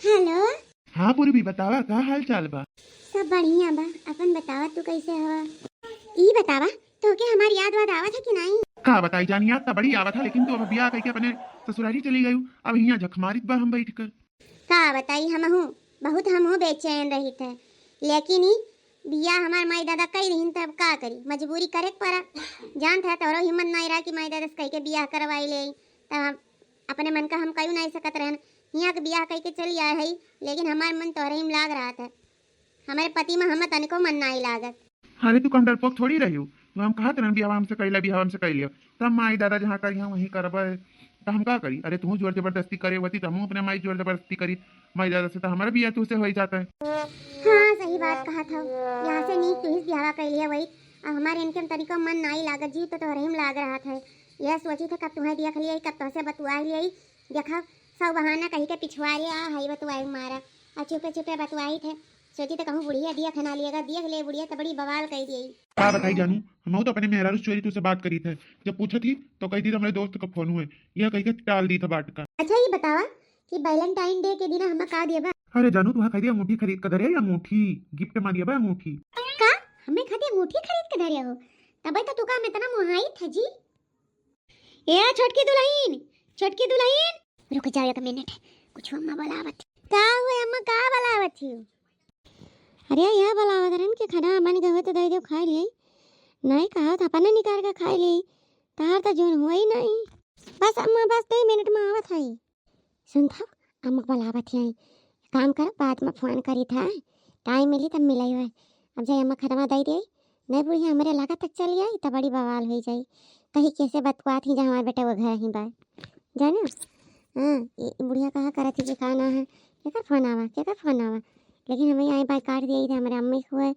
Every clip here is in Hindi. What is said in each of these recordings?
हेलो। हाँ पूर्वी बतावा का हाल चाल बा। सब बढ़िया बा, अपन बतावा तू कैसे हवा? ई बतावा तो के हमारी याद वाद आवत है कि नहीं? का बताई जानी याद तो बड़ी आवत है, लेकिन तू अब बियाह करके अपने ससुराली चली गई। अब यहाँ झक मारित बा हम बैठ कर। का बताई हमहू बहुत हमहू बेचैन रही थे, लेकिन ई बिया हमार माई दादा कई रहीन तब का करी, मजबूरी करे के पड़ा। जान था तोरो हिम्मत नहीं रहा कि माई दादा से कह के बियाह करवाई ले, तब अपने मन का हम कहीं नहीं सकत रहन। यहाँ के बियाह कह के चली आए है, लेकिन हमार मन तोरे ही में लाग रहा था। हमारे पति में हम तनिको मन नहीं लागत। अरे तू कम डरपोक थोड़ी रही हूँ। तो हम कहा तेना बियाह हमसे कैला, बियाह हमसे कैलियो तब माई दादा जहाँ करी हम वहीं करब। तो हम का करी? अरे तू जोर जबरदस्ती करे होती तो हम अपने माई जोर जबरदस्ती करी माई दादा से, तो हमारा बियाह तुझसे हो ही जाता है। हाँ सही बात कहा था। यहाँ से नीक तुहिस बिहावा कर लिया वही। अब हमारे इनके तरीका मन नहीं लागत, जी तो तोहरे में लाग रहा था। यह सोची था कब तुम्हें देख लिया, कब तुझसे बतुआ लिया। देखा सब बहाना कहीं के पिछवा लिया, हाई बतुआई मारा और चुपे चुपे बतुआई थे। सोची तो कहूँ बुढ़िया दिया खना लिएगा, दिया ले बुढ़िया तो बड़ी बवाल कह दी। का बताई जानू, हम तो अपने मेहरारू चोरी तुझसे बात करी थे। जब पूछा थी तो कही थी हमारे दोस्त का फोन हुए, यह कही के टाल दी था बाट का। अच्छा ये बतावा कि वैलेंटाइन डे के दिन हम का दिए? अरे जानू तू कही दिया अंगूठी खरीद कर धरे या अंगूठी गिफ्ट में दिया बा अंगूठी। का हमें खाती अंगूठी खरीद के धरे हो? तब तो का मैं इतना मोहाई था जी। ए छोटकी दुल्हन, छोटकी दुल्हन, रुक जाओ एक मिनट, कुछ अम्मा बुलावत। का हुए अम्मा, का बुलावत थी? अरे यह बुलावत रन के खाना मन गवे तो दे दो खा लिए। नहीं कहा था अपन निकाल के खा ली, तार तो जोन हुआ ही नहीं। बस अम्मा बस 2 मिनट में आवत है। सुन था अम्मा बुलावत है, काम कर बाद में फोन करी था, टाइम मिली तब मिलाई हुआ। अब जाए अम्मा खरमा दे दे, नहीं बुढ़ी हमारे लागा तक चली आई तो बड़ी बवाल हो जाई। कहीं कैसे बतवा थी जहाँ हमारे बेटे वो घर ही बा जाना। हाँ ये बुढ़िया कहा करा थी कि खाना है, केकर फोन आवा, केकर फोन आवा। लेकिन हमें आई बात काट दिए थे, हमारे अम्मी खुए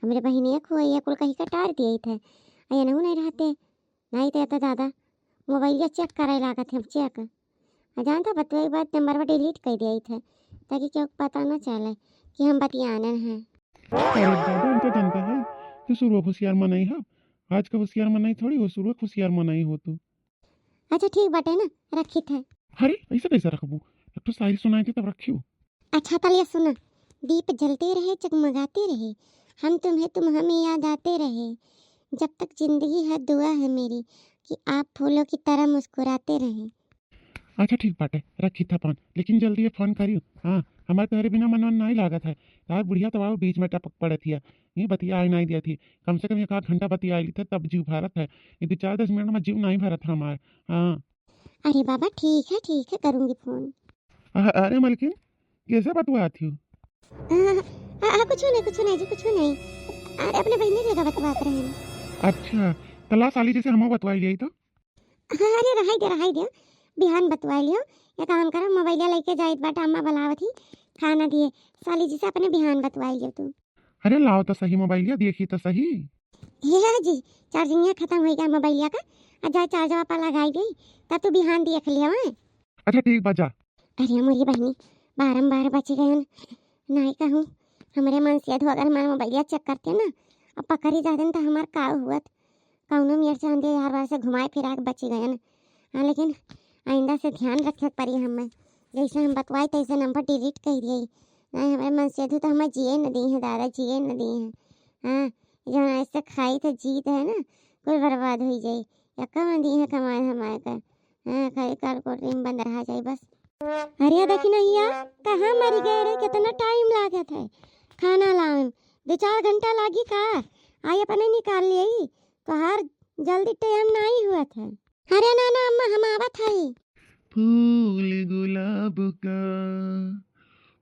हमारे बहनिया खुए, ये कुल कहीं कटार दिए थे। अये नहीं रहते नहीं तो दादा मोबाइल चेक करे लागा थे, हम चेक जानता बतवा के बाद नंबर डिलीट कर दिए थे ताकि क्यों पता न चले कि हम बतियानन हैं। अरे दादा हम तो जनता है तो शुरू होशियार मनाई है। आज का होशियार मनाई थोड़ी हो, शुरू होशियार मनाई हो तो। अच्छा ठीक बाटे ना, रखी थे। अरे ऐसा कैसा रखबू? एक तो शायरी सुनाई थी तब रखियो। अच्छा तलिए सुना, दीप जलते रहे जगमगाते रहे, हम तुम्हें तुम हमें याद आते रहे, जब तक जिंदगी है दुआ है मेरी कि आप फूलों की तरह मुस्कुराते रहें। अच्छा ठीक बाटे रखी था फोन, लेकिन जल्दी ये फोन करियो। हाँ हमारे तुम्हारे बिना मन नहीं लागा था। यार बुढ़िया तो आओ बीच में टपक पड़े थी, ये बतिया आई नहीं दिया थी। कम से कम एक आध घंटा बतिया आई थी तब जीव भारत है, यदि 4-10 मिनट में जीव नहीं भरा था हमारे। हाँ अरे बाबा ठीक है करूँगी फोन। अरे मलकिन कैसे बतवा थी? कुछ नहीं जी, कुछ नहीं। अरे अपने बहनी लगा बतवा रहे हैं। अच्छा तला साली जैसे हम बतवाई ली तो। अरे रहाई दे बिहान बतवा लियो। ये काम करो मोबाइल लेके जाइत बाटा, अम्मा बुलावत थी खाना दिए, साली जी से अपने बिहान बतवाई लियो तू। अरे लाओ तो सही मोबाइल देखी तो सही। हे जी चार्जिंग खत्म हो गया मोबाइल का, आ जाए चार्जर वापा लगाई गई तब तू बिहान देख लिया है। अच्छा ठीक बजा। अरे मोरी बहनी बारम्बार बच गए नहीं कहूँ, हमारे मन से अगर हमारे मोबाइल चेक करते ना अब पकड़ी जाते तो हमार का हुआ कौनो मियर चांदे यार बार से घुमाए फिरा के बच गए न। हाँ लेकिन आइंदा से ध्यान रखे पड़ी हमें, जैसे हम बतवाए तैसे नंबर डिलीट कर दिए। नहीं हमारे मन से तो हमें जिए न दी है दादा, जिए न दी है। हाँ जो ऐसे खाई तो जीत है ना कोई बर्बाद हो जाए, या कम दी है कमाए हमारे का। हाँ खाई कल को टीम बंद रहा जाए बस। अरे देखी नहीं यार कहाँ मर गए रे, कितना टाइम लागत है खाना लाए, 2-4 घंटा लागी का आई अपने निकाल ली तो हर जल्दी टाइम नहीं हुआ था। अरे ना ना अम्मा हम आवत है। फूल गुलाब का,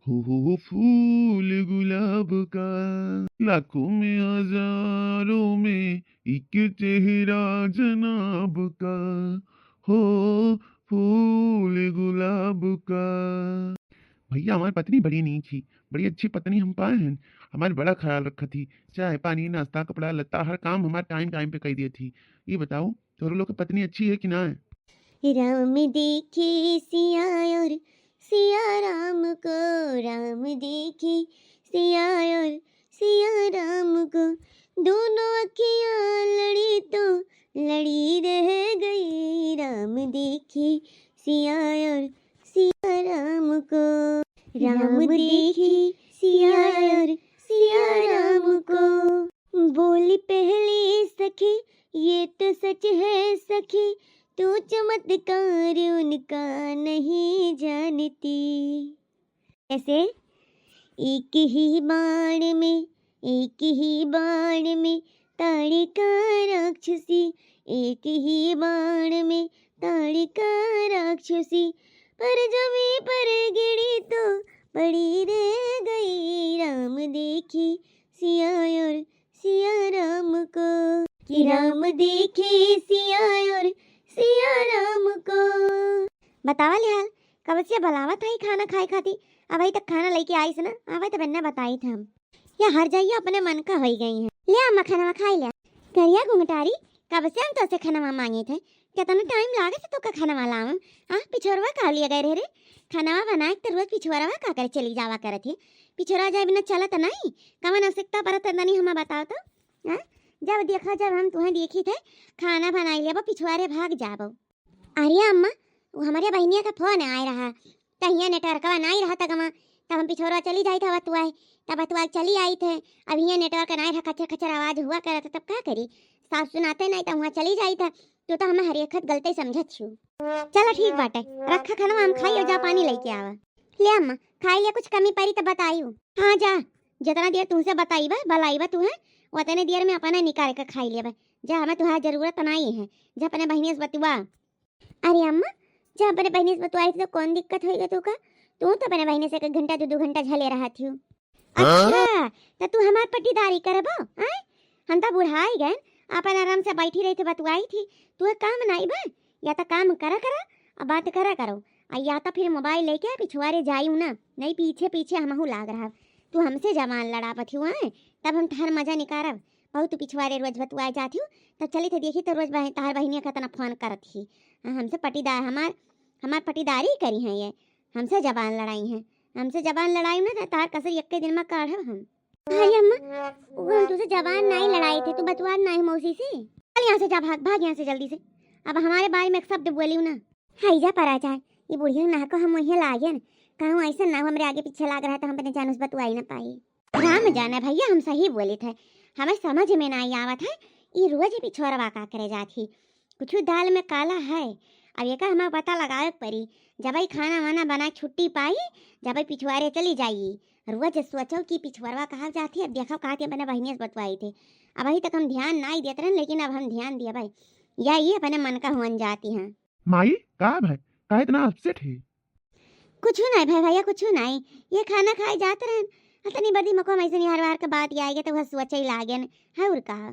हो फूल गुलाब का, लाखों में हजारों में एक चेहरा जनाब का, हो फूल गुलाब का। भैया हमारी पत्नी बड़ी नहीं थी, बड़ी अच्छी पत्नी हम पाए हैं। हमारे बड़ा ख्याल रखा थी, चाय पानी नाश्ता कपड़ा लत्ता हर काम हमारे टाइम टाइम पे कर दिए थी। ये बताओ तोरे लोग की पत्नी अच्छी है कि ना है? राम देखे सिया और सिया राम को, राम देखे सिया और सिया राम को, दोनों अखियाँ लड़ी तो लड़ी रह गई, राम देखे सिया और सिया राम को। राम देखे सिया और सिया राम को, बोली पहले सखी ये तो सच है सखी, तू चमत्कार उनका नहीं जानती। ऐसे एक ही बाण में ताड़िका राक्षसी, एक ही बाण में ताड़िका राक्षसी, पर जमी पर गिरी तो पड़ी रह गई, राम देखी सिया और सिया राम को, कि राम देखे सिया और सिया राम को। बतावा लिहाल कब से बुलावा था ही खाना खाए खाती, अब तक खाना लेके आई से ना, अब तो बनना बताई था हम, या हर जाइए अपने मन का हो गई है। ले अम्मा खाना खाई लिया करिया घुंघटारी, कब से हम तो से खाना मांगे थे, कितना टाइम लागे तो का खाना वाला हम पिछोरवा का लिया गए रे, खाना बनाए तो रोज पिछोरवा का करे चली जावा करे थे, पिछोरा जाए बिना चला तो नहीं, कवन आवश्यकता परत नहीं हमें बताओ तो। जब देखा जब हम तुम्हें देखी थे खाना बनाई लिया पिछुआरे भाग जाबो। अरे अम्मा वो हमारे बहनिया का फोन आ रहा, कहीं नेटवर्क नहीं रहा तक तब हम पिछोरा चली जाई था बतुआ, तब बतुआ चली आई थे, अब यहाँ नेटवर्क नहीं रहा, खचर खचर आवाज हुआ करा था, तब क्या करी, साफ सुनाते नहीं तो वहाँ चली जाई था, तो हमें हर एक गलती समझत छू। चलो ठीक बाटे, रखा खाना हम खाई और जा पानी लेके आवा। ले अम्मा खाई लिया, कुछ कमी पड़ी तो बताइयो। हाँ जा, जितना देर तुमसे बताई बा बलाई बा तुम्हें उतने देर में अपना निकाल कर खाई लिया, जा हमें तुम्हारा जरूरत नहीं है, जा अपने बहनी से बतुआ। अरे अम्मा जब अपने बहनी से बतुआई थी तो कौन दिक्कत होगी तू का, तू तो अपने बहनी से 1 घंटा 2 घंटा झले रहा थी। अच्छा तो तू हमार पट्टीदारी करबो, हम तो बुढ़ाई गए, अपन आराम से बैठी रही थी बतुआई थी, तू काम नहीं बा, या तो काम करा और बात करा करो, या तो फिर मोबाइल लेके पिछुआरे जायू ना, नहीं पीछे पीछे हमहू लाग रहा, तू हमसे जमान लड़ा पथियो तब हम थार मजा निकारब। बहुत पिछुआरे रोज बतुआए जाती हूँ तब चली थे देखी तो रोज तार बहनिया का तना फोन करत ही, हमसे पटीदार हमार पटीदारी करी है, ये हमसे जबान लड़ाई है, हमसे जबान लड़ाई ना तार कसर एक दिन में काढ़ब हम। अरे अम्मा वो हम तुझसे जबान नहीं लड़ाई थे, तू बतुआ नहीं मौसी से, चल यहाँ से जा, भाग भाग यहाँ से जल्दी से, अब हमारे बारे में एक शब्द बोली ना। हाई जा परा जाए ये बुढ़िया ना को हम वहीं लागे ना, कहूँ ऐसा ना हमारे आगे पीछे लाग रहा था, हम अपने जानूस बतुआई ना पाई। राम जाना भैया हम सही बोले थे, हमें समझ में नहीं आवत है, ये रोज पिछोरवा का करे जाती, कुछ दाल में काला है, अब ये का हमें पता लगाए पड़ी, जब खाना वाना बना छुट्टी पाई, जब पिछुआरे चली जाइए, रोज सोचो कि पिछुआरवा कहा जाती, अब देखो कहा अपने बहनिया से बतवाई थे, अब अभी तक हम ध्यान नहीं देते रहे, लेकिन अब हम ध्यान दिए भाई, या ये अपने मन का हुन जाती हैं। माई का भाई का इतना अपसेट है? कुछ नहीं भाई भैया कुछ नहीं, ये खाना खाए जाते रहे, इतनी बड़ी मको ऐसे नहीं हर बार का बात आएगी तो वह सोचा ही लागे है, और कहा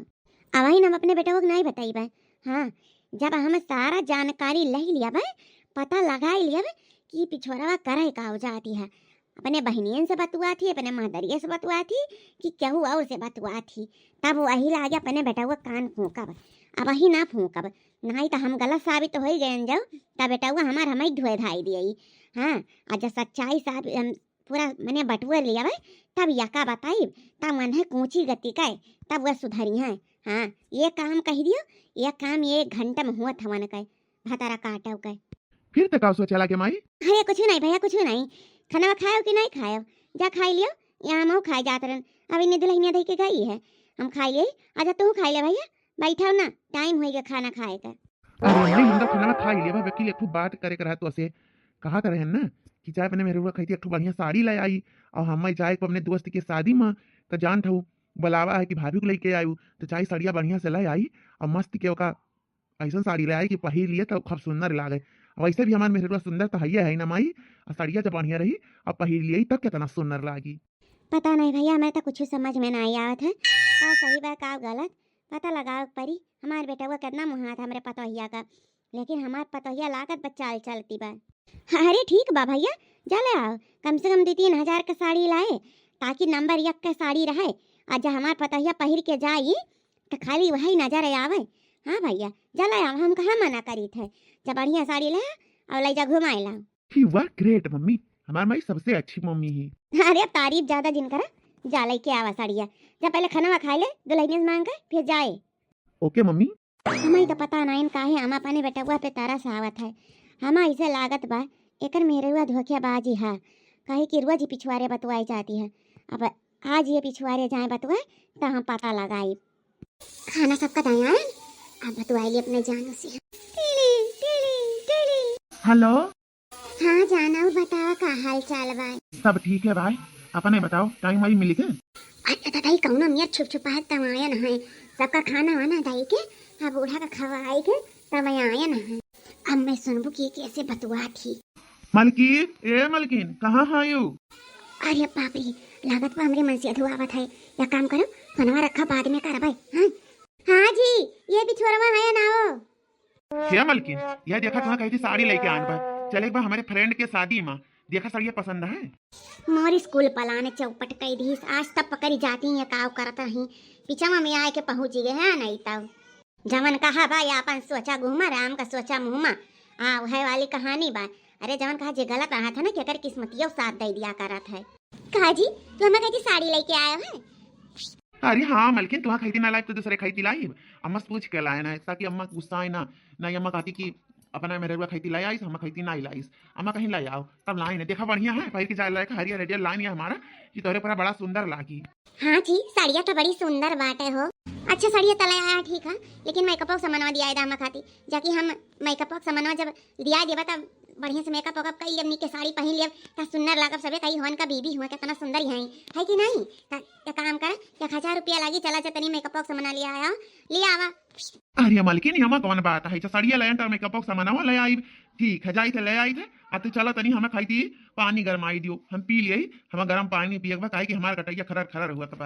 अब ही हम अपने बेटे को नहीं बताई भाई। हाँ जब हमें सारा जानकारी ले लिया भाई, पता लगा ही लिया भाई कि पिछोरवा करे का हो जाती है, अपने बहनियन से बतुआ थी, अपने मादरिया से बतुआ थी, कि क्या हुआ और से बतुआ थी, तब वही लागे अपने बेटा हुआ कान फूकब, अब वही ना फूकब, नहीं तो हम गलत साबित तो हो ही गए जाओ, तब बेटा हुआ हमार हमें धोए धाई दिए। हाँ आज सच्चाई साहब पूरा मैंने बटुआ लिया भाई, तब यका बताई, तब मन है कूची गति का, तब वह सुधरी है। हाँ ये काम कह दियो, ये काम 1 घंटे में हुआ था, मन का भतारा काटा का फिर तक का सोचा के माई? अरे कुछ नहीं भैया कुछ नहीं, खाना खाओ कि नहीं खाओ, जा खाई लियो, यहाँ हम खाए जाते रहे, अब इन्हें दुल्हनिया दे के गई है, हम खाई लिए, आजा तू खा ले भैया, बैठा ना टाइम हो गया खाना खाए का। अरे नहीं हम तो खाना खा लिया भाई, वकील एक बात करे कर तो ऐसे कहा करे ना कि चाहे अपने मेरे हुआ कही थी एक बढ़िया साड़ी ले आई, और हम जाए अपने दोस्त के शादी में तो जान था बुलावा है कि भाभी को लेके आयु, तो चाहे साड़िया बढ़िया से ले आई और मस्त के का ऐसा साड़ी ले आई कि पहिर लिए तो खूब सुंदर लागे, वैसे भी हमारे मेरे सुंदर तो है ना माई, और साड़िया जब बढ़िया रही और पहिर लिए तब कितना सुंदर लागी। पता नहीं भैया हमें तो कुछ समझ में नहीं आवत है, का सही बा का गलत पता लगाओ परी, हमारे बेटा हुआ कितना मुहा था हमारे पतोहिया का, लेकिन हमारे पतोहिया लागत बच्चा चलती बा। अरे ठीक बा भैया जा ले आओ, कम से कम 2-3 हजार का साड़ी लाए, ताकि नंबर 1 का साड़ी रहे, आज हमारे पतोहिया पहिर के जाई तो खाली वही नजर आवे। हाँ भैया जा ले आओ, हम कहाँ मना करी थे, जब बढ़िया साड़ी ले और ले जा घुमाए लाओ। ही वाह ग्रेट मम्मी, हमारी माई सबसे अच्छी मम्मी है। अरे अब तारीफ ज्यादा जिन करा, जा लेके आवा साड़िया, जब पहले खाना खा ले दुल्हनिया मांग कर फिर जाए। Okay mummy. हमें तो पता नहीं काहे हम अपने बेटा हुआ पे तारा सावत है, हम ऐसे लागत बा एकर मेरे हुआ धोखेबाजी है, कहे कि रोज ही पिछुआरे बतुआई जाती है। अब आज ये पिछुआरे जाए बतुआ तो हम पता लगाई। खाना सबका दया है, अब बतुआई अपने जानू से। Tilly Tilly Tilly. हेलो। हाँ जानू, बताओ का हाल चाल बा? सब ठीक है भाई, अपने बताओ, टाइम वाई मिली के? अच्छा दाई कौनो मियाँ छुप छुपाए तब आया न है, सबका खाना वाना दाई के अब बूढ़ा का खवाई के तब आया न है। अब मैं सुनबू की कैसे बतुआ थी। मलकीन, ए मलकीन, कहाँ है यू? अरे बाप रे, लागत पर हमरे मन से अधुआवत है। या काम करो, फनवा रखा बाद में करबै। हाँ हाँ जी, ये बिछोरवा है ना हो। हे मलकीन, यह देखा कहाँ कही थी साड़ी लेके आन बा, चले बा हमारे फ्रेंड के शादी में, देखा साड़ियाँ पसंद है? मोर स्कूल पलाने चौपट कई दी, आज तक पकड़ी जाती है काव करता ही, पिछवा में आए के पहुंच गए हैं नहीं तब। जवन कहा बा या अपन सोचा घूमा, राम का सोचा मुहमा। हाँ वह वाली कहानी बा। अरे जवन कहा जे गलत रहा था ना, क्या कर किस्मतियों साथ दे दिया करत है। कहा जी तू हमें कहती साड़ी लेके आया है? अरे हाँ मलकिन, तुहाँ खरीदी ना लाई तो दूसरे खरीदी लाई, अम्मा से पूछ के लाए ना, ताकि अम्मा गुस्सा आए ना। नहीं अम्मा कहती कि अपना मेरे खरीदी लाई आईस, हम खरीदी ना लाईस, अम्मा कहीं लाई आओ तब लाई ने देखा बढ़िया है, पहले की जाए लायक हरियर हरियर लाइन है हमारा, कि तोरे पर बड़ा सुंदर लागी। हाँ जी साड़िया तो बड़ी सुंदर बाटे हो। अच्छा साड़िया तला आया ठीक है, लेकिन मेकअप सामानवा दिया दामा खाती, जाकि हम मेकअप सामानवा जब दिया देवा तब बढ़िया से मेकअप वकअप कर लियब, नीके साड़ी पहन लियब, ता सुंदर लागब। सबे कही होन का बीबी हुआ कितना सुंदर है कि नहीं? ता काम कर, 1000 रुपया लागी, चला जा तनी मेकअप सामान लिया आया, ले आवा। अरे मलकिन यमा कौन बात है, साड़िया ले अंटर मेकअप सामान ले आई, ठीक है जाई थे ले आई थे। अब तो चलो तनी हमें खाई थी पानी गरमाई दियो, हम पी लिए, हम गर्म पानी पिए काहे कि हमारा कटैया खरर खरर हुआ तब।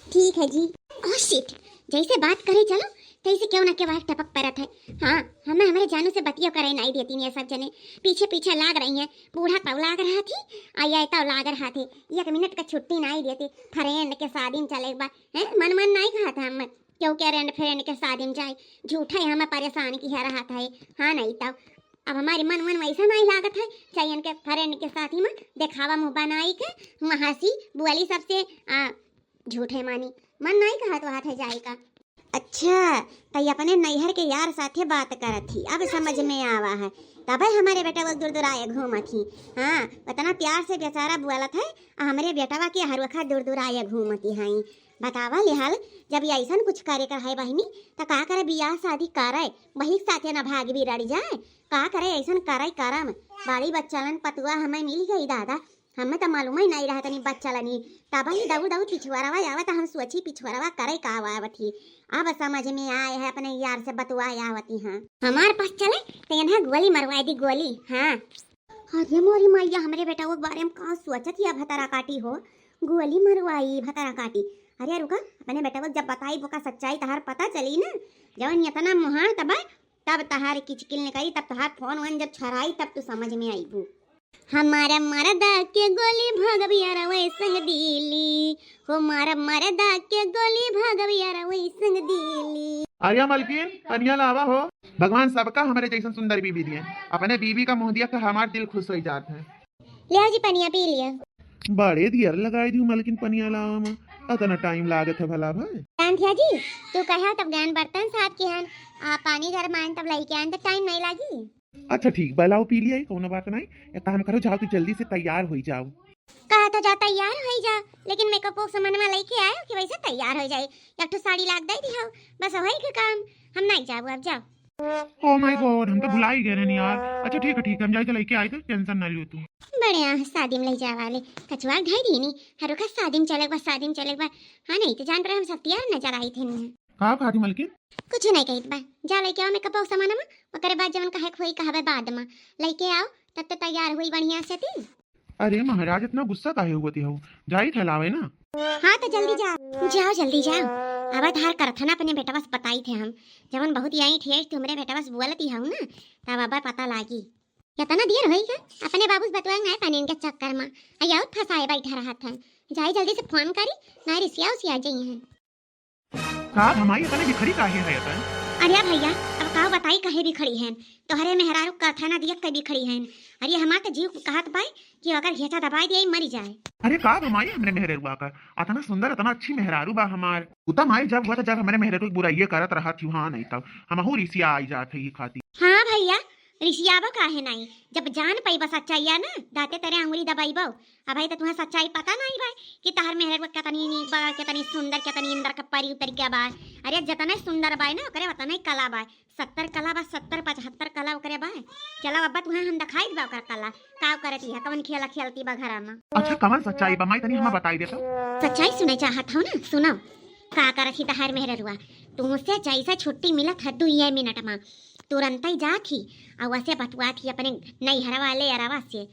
ठीक है जी। ओह शिट, जैसे बात करे चलो तैसे क्यों ना के बात टपक परत है। हाँ हमें हमारे जानू से बतियो करे नहीं देती नहीं, सब जने पीछे पीछे लाग रही हैं। बूढ़ा तब लाग रहा थी, आई तब लाग रहा थे, 1 मिनट का छुट्टी नहीं देती। फ्रेंड के शादी में चले बा है, मन मन नहीं कहा था हम क्यों क्या फ्रेंड के शादी में जाए, झूठा ही हमें परेशान किया रहा था। हाँ नहीं तब अब हमारे मन मन वैसा नहीं लागत है, चाहिए के फ्रेंड के साथ ही में दिखावा मुँह बनाई के महासी बुआली सबसे झूठे मानी, मन नहीं कहा तो हाथ है जाएगा। अच्छा तई अपने नैहर के यार साथे बात करत थी, अब समझ में आवा है, तब हमारे बेटा वो दूर दूर आए घूमत थी। हाँ इतना प्यार से बेचारा बुआलत है, हमारे बेटावा के हर वक्त दूर दूर आए घूमती हैं। बतावा लिहाल जब ऐसा कुछ करे का है बहिनी तो का करे, बियाह शादी करे वही साथे न भाग भी रड़ जाए, का करे ऐसा करे करम। बाड़ी बच्चलन पतुआ हमें मिल गई दादा, हमें तो मालूम ही नहीं रहा तनी बच्चलनी, तब ही दऊ दऊ पिछुआरवा आवत, हम सोची पिछुआरवा करे का आवती। अब समझ में आए है अपने यार से बतुआ आवती। हाँ हमारे पास चले तेना गोली मरवाई दी गोली। हाँ अरे मोरी मैया, हमारे बेटा वो बारे में का सोचत ही भतरा काटी हो, गोली मरवाई भतरा काटी। अरे रुका, अपने बेटा को जब बताई वो का सच्चाई तहार पता चली ना, जब इतना मुहार तब तहार किचकिल ने कही, तब तहार फोन वन जब छराई तब तू समझ में आई। हमारा मरदा के गोली भगविया वही संग दिली हो, मारा मरदा के गोली भगविया वही संग दिली। अरे मलकिन पनिया लावा हो, भगवान सबका हमारे जैसन सुंदर बीबी दिए, अपने बीबी का मुंह दिया तो हमारा दिल खुश हो जाता है। ले जी पनिया पी लिया। बड़े दियर लगाई दी मलकिन पनिया लावा में, इतना टाइम लागत है भला भाई। ज्ञान थिया जी तू कहा तब ज्ञान बर्तन साफ के हन, पानी गरमाइन तब लाई के आन तो टाइम नहीं लागी। अच्छा ठीक बलाओ पी लिया, कोनो बात नहीं, एक काम करो जाओ, तू जल्दी से तैयार हो जाओ। कहा तो जा तैयार हो जा, लेकिन मेकअप वो सामान में लेके आयो कि वैसे तैयार हो जाए, एक तो साड़ी लाग दे दी हो, बस वही के काम, हम नहीं जाओ अब जाओ। ओह माय गॉड, हम तो भुला ही गए नहीं यार। अच्छा ठीक है हम जाके लेके आए थे, टेंशन ना लियो तू। बढ़िया शादी में ले जा वाले कचुआ ढाई दी नहीं, हर का शादी में चले शादी में चले। हाँ नहीं तो जान पर हम सब तैयार नजर आई थे। कहा खाती मलकिन? कुछ नहीं कही बा, जा लेके आओ मेकअप सामान में, ओकरे बाद जवन कहे खोई कहबे बाद में लेके आओ, तब तो तैयार हुई बढ़िया से थी। अरे महाराज इतना गुस्सा काहे हुआ थी हो, जाई थलावे ना। हाँ तो जल्दी जाओ जाओ जल्दी जाओ। अब धार करथा ना अपने बेटा बस बताई थे हम, जवन बहुत यही ठेस तुमरे बेटा बस बोलती हूँ ना, तब अब पता लागी कितना देर होई है। अपने बाबू से बतवाएंगे है पानी के चक्कर में आया फंसाए बैठा रहा था, जाई जल्दी से फोन करी ना रिसिया उसिया जाई है। साहब हमारी इतने बिखरी काहे है अपन? अरे भैया अब का बताई कहे भी खड़ी हैं, तोहरे मेहरारू कथा ना दिया कभी खड़ी हैं। अरे हमार तो जीव कहत पाए कि अगर घेचा दबाई दिए मरी जाए। अरे का हमारी हमरे मेहरारू आकर इतना सुंदर इतना अच्छी मेहरारू बा हमार, उतम आई जब हुआ था जब हमारे मेहरारू बुराइये करत रहा थी। हाँ नहीं तब हम रिसिया आई जात है खाती। हाँ भैया रिसियाबा काहे नहीं, जब जान पाई सच्चाई है ना दाते तेरे अंगुली दबाई बो। अब भाई तो तुम्हें सच्चाई पता नहीं भाई कि तहर मेहर कितनी नीक बा, कितनी सुंदर, कितनी इंदर का परी उतर के बा। अरे जितना सुंदर बाय ना करे उतना ही कला बाय। 70 कला बा, 70 75 कला करे बाय। चलो अब्बा तुम्हें हम दिखाई बा ओकर कला का करती है, कौन खेला खेलती बा घर में। अच्छा कमन सच्चाई बा माई तनी हमें बताई दे तो। सच्चाई सुने चाहत हो ना, सुनो का करथी तहार मेहररुआ। तुमसे जैसा छुट्टी मिलत है 2 मिनट में तुरंत ही जाखी और वैसे बतुआ थी अपने नैहरा वाले अरवा से।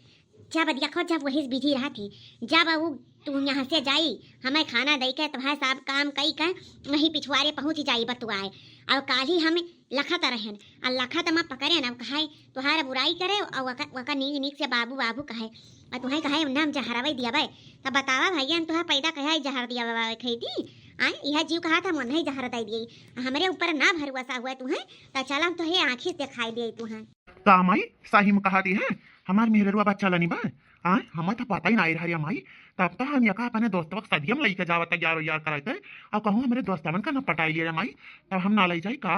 जब देखो जब वही बिजी रहा थी, जब वो तू यहाँ से जाई हमें खाना दे के तुम्हारे सब काम कई कर वहीं पिछवाड़े पहुँच जाई बतुआए। और काल ही हमें लखत रहन और लखत में पकड़े ना कहे तुहार बुराई करे और वका नीक नीक से बाबू बाबू कहे और तुम्हें कहे नाम जहरवा दिया भाई। तब बतावा भैया तुहा पैदा कहे जहर दिया बाबा खैती आ यह जीव कहा था मन ही जहर दे दिए हमारे ऊपर ना भरोसा हुआ तुम्हें तो चला तो हे आँखी दिखाई दे तुम्हें। का माई सही में कहा दी है हमार मेहररुआ बच्चा लनी बा। हाँ हमें तो पता ही नहीं रहा माई। तब तो हम यका अपने दोस्तों को सदियम लई के जावत यार कराते और कहूँ हमारे दोस्तवन का न पटाई लिया माई तब हम ना लई जाई का।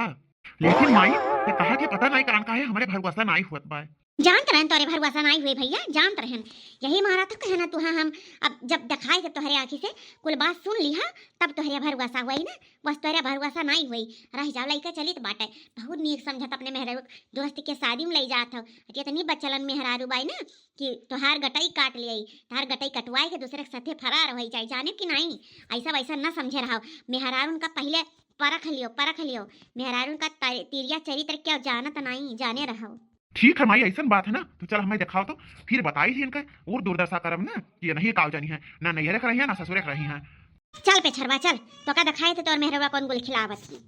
लेकिन माई ये कहा कि पता नहीं कान का है हमारे भरवसा नहीं हुआ बा। जानत रहन तोरे भरवसा नहीं हुए भैया, जानत रहन यही मारा था कहना तुहा हम अब जब दिखाई जब तोहरे आँखी से कुल बात सुन लिहा तब तोहरे भरवसा हुई ना। बस तोहरे भरवसा नहीं हुई रह जाओ लइका चली तो बाटे बहुत नीक समझत अपने मेहरारू दोस्त के शादी में ले जात हो। इतनी बचलन मेहरारू बाई ना कि तोहार गटई काट लिया तोहार गटई कटवाए के दूसरे के साथे फरार हो जाए जाने कि नहीं। ऐसा वैसा न समझे रहो मेहरारू का पहले परख लियो मेहरारू का तिरिया चरित्र क्या जानत नहीं जाने रहो। ठीक है माई ऐसा बात है ना तो चल हमें दिखाओ तो फिर बताई थी इनका और दुर्दशा करम ना ये नहीं काल जानी है ना नैहरे कर रही है ना ससुरे कर रही है। चल पे छरवा चल तो का दिखाए थे तोर मेहरवा कौन गुल खिलावत की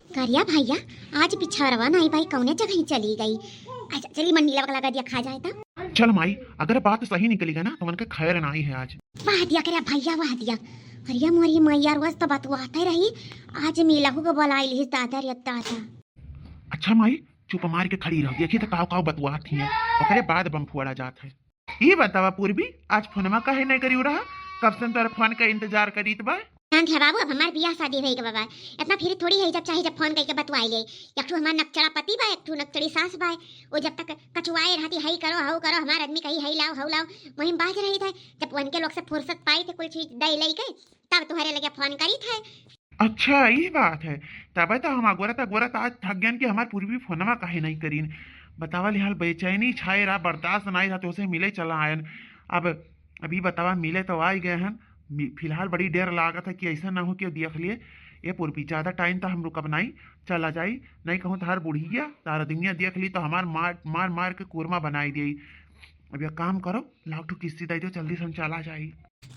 करिया भैया। आज पिछड़वा नहीं भाई कौने जगह चली गई। अच्छा चली मंडीला लगा दिया खा जाए था। चल माई अगर बात सही निकलेगा ना तो मन के खैर नहीं है आज। वाह दिया करे भैया वाह दिया। अरे मोरी मैया रोज तो बतवाते रही आज मिलहु को बुलाई ली दादा रे दादा। अच्छा माई चुप मार के खड़ी रहो देखी तो काव बतुआ थी है ओकरे बाद बम फुआड़ा जात है। ये बतावा पूर्वी आज फोनमा काहे नहीं करी रहा कब से तोर फोन का इंतजार करीत बा। शांत है बाबू अब हमार बियाह शादी भई के बाबा इतना फिर थोड़ी है जब चाहे जब फोन करके बतवाई ले। एक ठो हमार नकचड़ा पति बा एक ठो नकचड़ी सास बा वो जब तक कचुआए रहती हई करो हऊ करो हमार आदमी कही हई लाओ हऊ लाओ वही बाज रही था। जब उनके लोग से फुर्सत पाई थे कुछ चीज दे लई के तब तुम्हारे लगे फोन करी थे। अच्छा ये बात है तब तो हम अगोरत आज थक गयन कि हमार पूर्वी फोनमा काहे नहीं करीन। बतावा लिहाल बेचैनी छाए रहा बर्दाश्त नहीं रहा तो उसे मिले चला आयन। अब अभी बतावा मिले तो आ ही गए हैं फिलहाल बड़ी देर लागत है कि ऐसा ना हो कि देख लिए ये पूर्वी ज़्यादा टाइम तो हम रुकब नहीं चला जाई नहीं कहूँ तार बुढ़िया तार दुनिया देख ली तो हमार मार मार के कोरमा बनाई दी। अब यह काम करो लाख किस्ती दे दो जल्दी से हम चला जाई।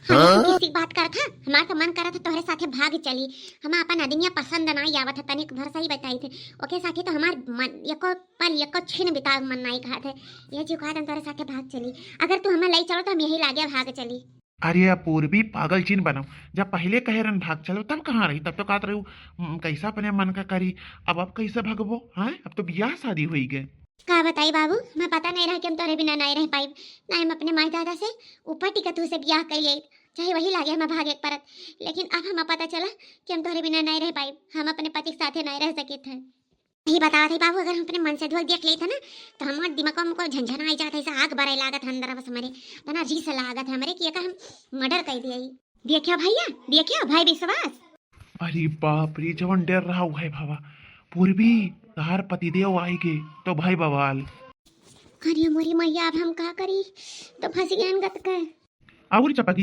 हाँ किसी बात कर था हमारा तो मन करा था तोहरे साथे भाग चली हम अपन आदमिया पसंद नहीं आवत है तनिक भर सही बताई थे ओके साथे तो हमार मन एको पल एको क्षण बिता मन नहीं कहा थे ये जो कहा था तोहरे साथे भाग चली। अगर तू हमें ले चलो तो हम यही लागे भाग चली। अरे अब पूर्वी पागल चीन बनाओ जब पहले कहे रन भाग चलो तब कहाँ रही तब तो कहते रही कैसा अपने मन का करी अब कैसे भगबो। हाँ अब तो ब्याह शादी हुई गए का बताई बाबू मैं पता नहीं रहा कि हम तोरे बिना नहीं रह पाई ना हम अपने माई दादा से ऊपर टिकट से ब्याह कर लिए चाहे वही लागे हम भागे परत। लेकिन अब हमें पता चला कि हम तोरे बिना नहीं रह पाई हम अपने पति के साथ नहीं रह सके थे। यही बता थे बाबू अगर हम अपने मन से धोख देख लेते ना तो हमारे दिमाग में कोई झंझना आई जाता ऐसा आग बड़े लागत अंदर बस हमारे तो ना रीस लागत है हमारे कि हम मर्डर कर दिया। देखियो भैया देखियो भाई विश्वास। अरे बाप रे जवन डर रहा हुआ है भावा पूर्वी तार पतिदेव आएगे तो भाई बवाल। अरे मोरी मैया अब हम का करी तो फंस गए गत का। और चपकी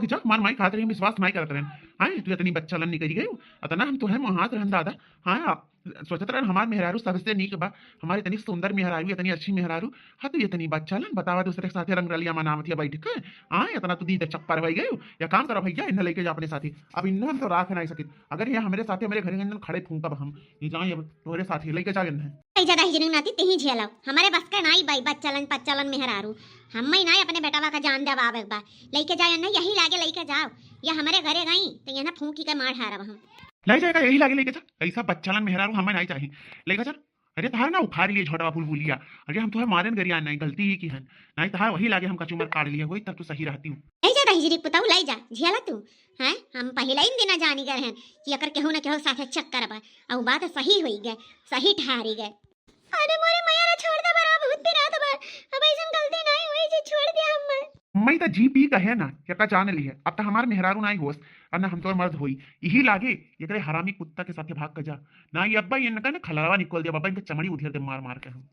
जा मान माई खाते रही विश्वास नहीं करते रहन। हाँ तू इतनी बच्चा लन निकल गई अतना हम तो है हाथ रहन दादा। हाँ सोचत रहन हमार मेहरारू सबसे नीक बा हमारी इतनी सुंदर मेहरारू इतनी अच्छी मेहरारू। हाँ तो इतनी बच्चा लन बतावा दूसरे के साथ रंग रलिया मनावतिया बैठ के। हाँ इतना तू दी चक्कर हो गई या काम करो भैया इन्हें लेके जा अपने साथी अब इन्हें हम तो राख नहीं सके अगर ये हमारे साथ मेरे घर खड़े फूंकब हम ये जाए अब तुम्हारे साथी लेके जा ज्यादा हिजरिंग नाती तेही झेलाओ हमारे बस का नाई बाई बच्चलन मेहरारू हम ही ना अपने बेटावा का जान देव आवे बा लेके जाए ना यही लागे लेके जाओ या हमारे घरे गई तो यहाँ फूंकी के मार हारब हम ले जाएगा यही लागे लेके चल ऐसा बच्चलन मेहरारू हमें नहीं चाहिए लेके चल। अरे तहार ना उखाड़ लिए छोटा फूल भूलिया अरे हम तुम्हें मारे गरिया नहीं गलती ही की है नहीं तहार वही लागे हम कचूमर काट लिए वही तब तो सही रहती हूँ। ले जा हिजरी पुताऊ ले जा झेला तू हैं हम पहले ही दिन जानी गए हैं कि अगर केहू ना केहू साथे चक्कर बा और बात सही हुई गए सही ठहरी गए। अरे मोरे मयारा छोड़ दे बरा बहुत पिरात बा। अब ऐसन गलती नहीं हुई जे छोड़ दिया हम। मई तो जी पी कहे ना यका जान ली है अब तो हमार मेहरारू नाई होस और ना हम तो मर्द होई यही लागे ये करे हरामी कुत्ता के साथे भाग कर जा ना ये अब्बा ये न खलरवा निकल दिया बाबा इनके चमड़ी उधेर दे मार मार के हम